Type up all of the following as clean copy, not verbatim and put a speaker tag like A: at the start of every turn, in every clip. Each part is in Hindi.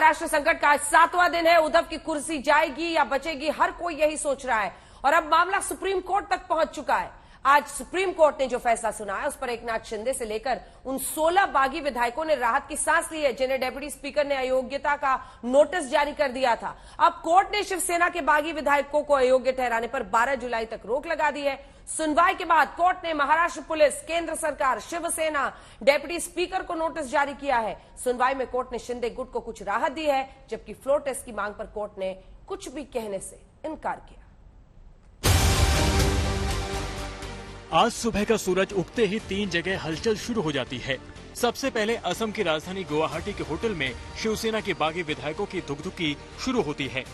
A: महाराष्ट्र संकट का आज 7वां दिन है। उद्धव की कुर्सी जाएगी या बचेगी, हर कोई यही सोच रहा है और अब मामला सुप्रीम कोर्ट तक पहुंच चुका है। आज सुप्रीम कोर्ट ने जो फैसला सुनाया उस पर एकनाथ शिंदे से लेकर उन 16 बागी विधायकों ने राहत की सांस ली है जिन्हें डेप्यूटी स्पीकर ने अयोग्यता का नोटिस जारी कर दिया था। अब कोर्ट ने शिवसेना के बागी विधायकों को अयोग्य ठहराने पर 12 जुलाई तक रोक लगा दी है। सुनवाई के बाद कोर्ट ने महाराष्ट्र पुलिस, केंद्र सरकार, शिवसेना, डेप्यूटी स्पीकर को नोटिस जारी किया है। सुनवाई में कोर्ट ने शिंदे गुट को कुछ राहत दी है, जबकि फ्लोर टेस्ट की मांग पर कोर्ट ने कुछ भी कहने से इनकार किया।
B: आज सुबह का सूरज उगते ही 3 जगह हलचल शुरू हो जाती है। सबसे पहले असम की राजधानी गुवाहाटी के होटल में शिवसेना के बागी विधायकों की धुकधुकी शुरू होती है।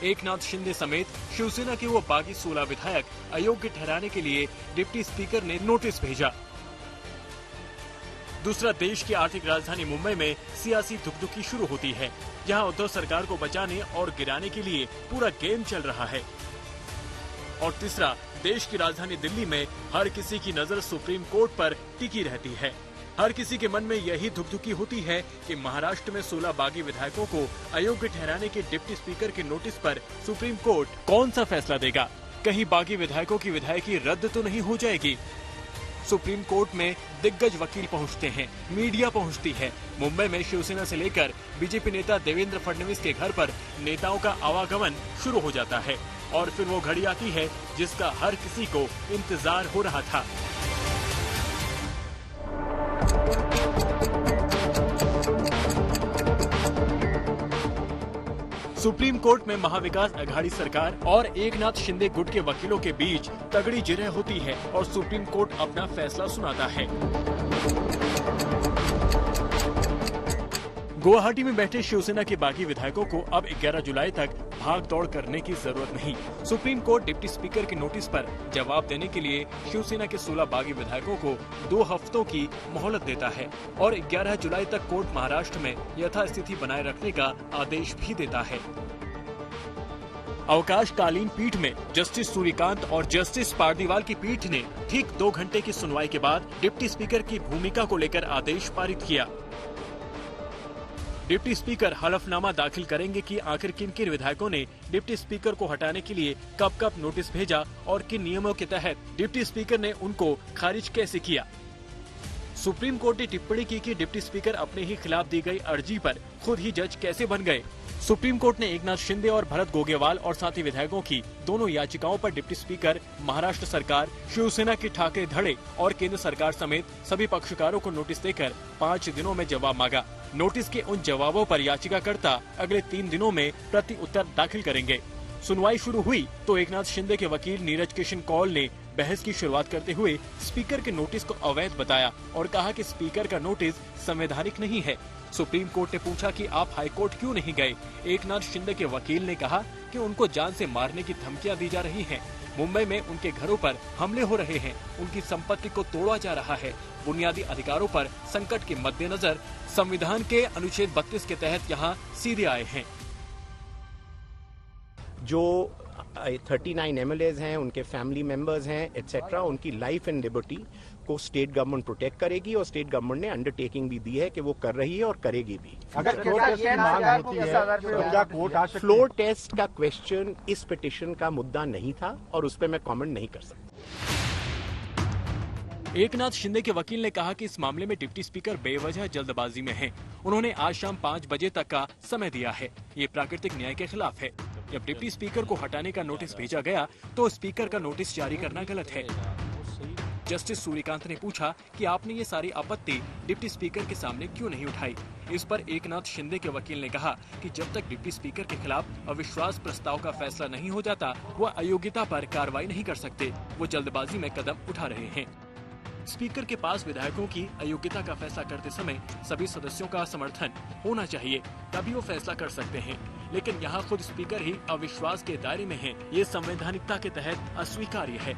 B: एकनाथ शिंदे समेत शिवसेना के वो बागी 16 विधायक अयोग्य ठहराने के लिए डिप्टी स्पीकर ने नोटिस भेजा। दूसरा, देश की आर्थिक राजधानी मुंबई में सियासी धुकधुकी शुरू होती है, जहां उद्धव सरकार को बचाने और गिराने के लिए पूरा गेम चल रहा है। और तीसरा, देश की राजधानी दिल्ली में हर किसी की नजर सुप्रीम कोर्ट पर टिकी रहती है। हर किसी के मन में यही धुकधुकी होती है कि महाराष्ट्र में 16 बागी विधायकों को अयोग्य ठहराने के डिप्टी स्पीकर के नोटिस पर सुप्रीम कोर्ट कौन सा फैसला देगा। कहीं बागी विधायकों की विधायकी रद्द तो नहीं हो जाएगी। सुप्रीम कोर्ट में दिग्गज वकील पहुंचते हैं, मीडिया पहुंचती है। मुंबई में शिवसेना से लेकर बीजेपी नेता देवेंद्र फडणवीस के घर पर नेताओं का आवागमन शुरू हो जाता है और फिर वो घड़ी आती है जिसका हर किसी को इंतजार हो रहा था। सुप्रीम कोर्ट में महाविकास अघाड़ी सरकार और एकनाथ शिंदे गुट के वकीलों के बीच तगड़ी जिरह होती है और सुप्रीम कोर्ट अपना फैसला सुनाता है। गुवाहाटी में बैठे शिवसेना के बागी विधायकों को अब 11 जुलाई तक भाग दौड़ करने की जरूरत नहीं। सुप्रीम कोर्ट डिप्टी स्पीकर के नोटिस पर जवाब देने के लिए शिवसेना के 16 बागी विधायकों को 2 हफ्तों की मोहलत देता है और 11 जुलाई तक कोर्ट महाराष्ट्र में यथास्थिति बनाए रखने का आदेश भी देता है। अवकाशकालीन पीठ में जस्टिस सूर्यकांत और जस्टिस पारदीवाल की पीठ ने ठीक 2 घंटे की सुनवाई के बाद डिप्टी स्पीकर की भूमिका को लेकर आदेश पारित किया। डिप्टी स्पीकर हलफनामा दाखिल करेंगे कि आखिर किन किन विधायकों ने डिप्टी स्पीकर को हटाने के लिए कब कब नोटिस भेजा और किन नियमों के तहत डिप्टी स्पीकर ने उनको खारिज कैसे किया। सुप्रीम कोर्ट ने टिप्पणी की कि डिप्टी स्पीकर अपने ही खिलाफ दी गई अर्जी पर खुद ही जज कैसे बन गए। सुप्रीम कोर्ट ने एकनाथ शिंदे और भरत गोगेवाल और साथी विधायकों की दोनों याचिकाओं पर डिप्टी स्पीकर, महाराष्ट्र सरकार, शिवसेना के ठाकरे धड़े और केंद्र सरकार समेत सभी पक्षकारों को नोटिस देकर 5 दिनों में जवाब मांगा। नोटिस के उन जवाबों पर याचिकाकर्ता अगले 3 दिनों में प्रति उत्तर दाखिल करेंगे। सुनवाई शुरू हुई तो एकनाथ शिंदे के वकील नीरज किशन कौल ने बहस की शुरुआत करते हुए स्पीकर के नोटिस को अवैध बताया और कहा कि स्पीकर का नोटिस संवैधानिक नहीं है। सुप्रीम कोर्ट ने पूछा कि आप हाई कोर्ट क्यों नहीं गए। एकनाथ शिंदे के वकील ने कहा कि उनको जान से मारने की धमकियां दी जा रही हैं। मुंबई में उनके घरों पर हमले हो रहे हैं, उनकी संपत्ति को तोड़ा जा रहा है। बुनियादी अधिकारों पर संकट के मद्देनजर संविधान के अनुच्छेद 32 के तहत यहाँ सीधे आए हैं।
C: जो 39 MLAs हैं, उनके फैमिली मेंबर्स हैं एटसेट्रा, उनकी लाइफ एंड लिबर्टी को स्टेट गवर्नमेंट प्रोटेक्ट करेगी और स्टेट गवर्नमेंट ने अंडरटेकिंग भी दी है कि वो कर रही है और करेगी भी।
D: अगर फ्लोर टेस्ट की मांग होती है तो क्या कोर्ट आ सकती है?
C: फ्लोर टेस्ट का क्वेश्चन इस पिटीशन का मुद्दा नहीं था और उस पर मैं कमेंट नहीं कर सकता।
B: एकनाथ शिंदे के वकील ने कहा कि इस मामले में डिप्टी स्पीकर बेवजह जल्दबाजी में हैं। उन्होंने आज शाम 5 बजे तक का समय दिया है। ये प्राकृतिक न्याय के खिलाफ है। जब डिप्टी स्पीकर को हटाने का नोटिस भेजा गया तो स्पीकर का नोटिस जारी करना गलत है। जस्टिस सूर्यकांत ने पूछा कि आपने ये सारी आपत्ति डिप्टी स्पीकर के सामने क्यों नहीं उठाई। इस पर एकनाथ शिंदे के वकील ने कहा कि जब तक डिप्टी स्पीकर के खिलाफ अविश्वास प्रस्ताव का फैसला नहीं हो जाता वह अयोग्यता पर कार्रवाई नहीं कर सकते। वो जल्दबाजी में कदम उठा रहे हैं। स्पीकर के पास विधायकों की अयोग्यता का फैसला करते समय सभी सदस्यों का समर्थन होना चाहिए, तभी वो फैसला कर सकते हैं। लेकिन यहाँ खुद स्पीकर ही अविश्वास के दायरे में हैं। ये संवैधानिकता के तहत अस्वीकार्य है।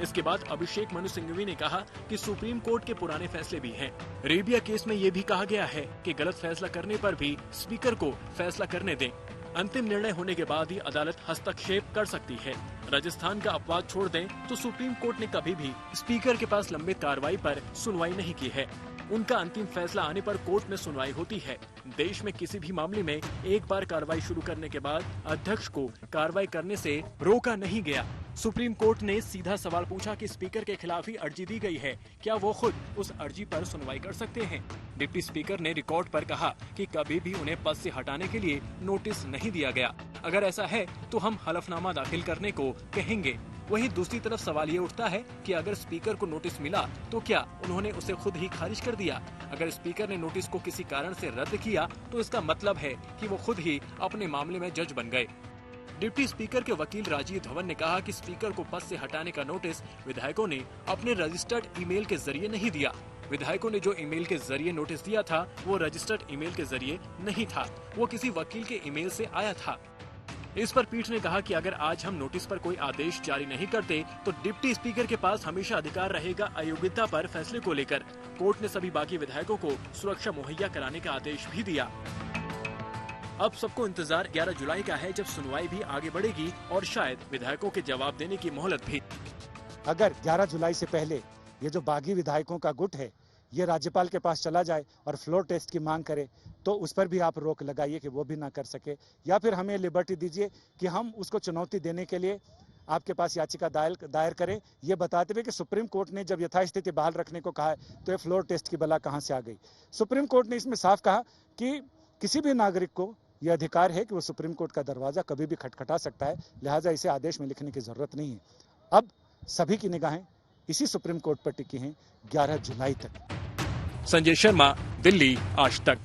B: इसके बाद अभिषेक मनु सिंघवी ने कहा कि सुप्रीम कोर्ट के पुराने फैसले भी हैं। रेबिया केस में ये भी कहा गया है कि गलत फैसला करने पर भी स्पीकर को फैसला करने दें। अंतिम निर्णय होने के बाद ही अदालत हस्तक्षेप कर सकती है। राजस्थान का अपवाद छोड़ दें तो सुप्रीम कोर्ट ने कभी भी स्पीकर के पास लंबित कार्रवाई पर सुनवाई नहीं की है। उनका अंतिम फैसला आने पर कोर्ट में सुनवाई होती है। देश में किसी भी मामले में एक बार कार्रवाई शुरू करने के बाद अध्यक्ष को कार्रवाई करने से रोका नहीं गया। सुप्रीम कोर्ट ने सीधा सवाल पूछा कि स्पीकर के खिलाफ ही अर्जी दी गई है, क्या वो खुद उस अर्जी पर सुनवाई कर सकते हैं? डिप्टी स्पीकर ने रिकॉर्ड पर कहा कि कभी भी उन्हें पद से हटाने के लिए नोटिस नहीं दिया गया। अगर ऐसा है तो हम हलफनामा दाखिल करने को कहेंगे। वहीं दूसरी तरफ सवाल ये उठता है कि अगर स्पीकर को नोटिस मिला तो क्या उन्होंने उसे खुद ही खारिज कर दिया? अगर स्पीकर ने नोटिस को किसी कारण से रद्द किया तो इसका मतलब है कि वो खुद ही अपने मामले में जज बन गए। डिप्टी स्पीकर के वकील राजीव धवन ने कहा कि स्पीकर को पद से हटाने का नोटिस विधायकों ने अपने रजिस्टर्ड ईमेल के जरिए नहीं दिया। विधायकों ने जो ईमेल के जरिए नोटिस दिया था वो रजिस्टर्ड ईमेल के जरिए नहीं था, वो किसी वकील के ईमेल से आया था। इस पर पीठ ने कहा कि अगर आज हम नोटिस पर कोई आदेश जारी नहीं करते तो डिप्टी स्पीकर के पास हमेशा अधिकार रहेगा अयोग्यता पर फैसले को लेकर। कोर्ट ने सभी बाकी विधायकों को सुरक्षा मुहैया कराने का आदेश भी दिया। अब सबको इंतजार 11 जुलाई का है, जब सुनवाई भी आगे बढ़ेगी और शायद विधायकों के जवाब देने की मोहलत भी।
E: अगर 11 जुलाई से पहले ये जो बागी विधायकों का गुट है ये राज्यपाल के पास चला जाए और फ्लोर टेस्ट की मांग करे तो उस पर भी आप रोक लगाइए कि वो भी ना कर सके, या फिर हमें लिबर्टी दीजिए कि हम उसको चुनौती देने के लिए आपके पास याचिका दायर करें, ये बताते हुए कि सुप्रीम कोर्ट ने जब यथास्थिति बहाल रखने को कहा है तो ये फ्लोर टेस्ट की बला कहां से आ गई। सुप्रीम कोर्ट ने इसमें साफ कहा कि किसी भी नागरिक को यह अधिकार है कि वो सुप्रीम कोर्ट का दरवाजा कभी भी खटखटा सकता है, लिहाजा इसे आदेश में लिखने की जरूरत नहीं है। अब सभी की निगाहें इसी सुप्रीम कोर्ट पर टिकी हैं 11 जुलाई तक।
B: संजय शर्मा, दिल्ली, आज तक।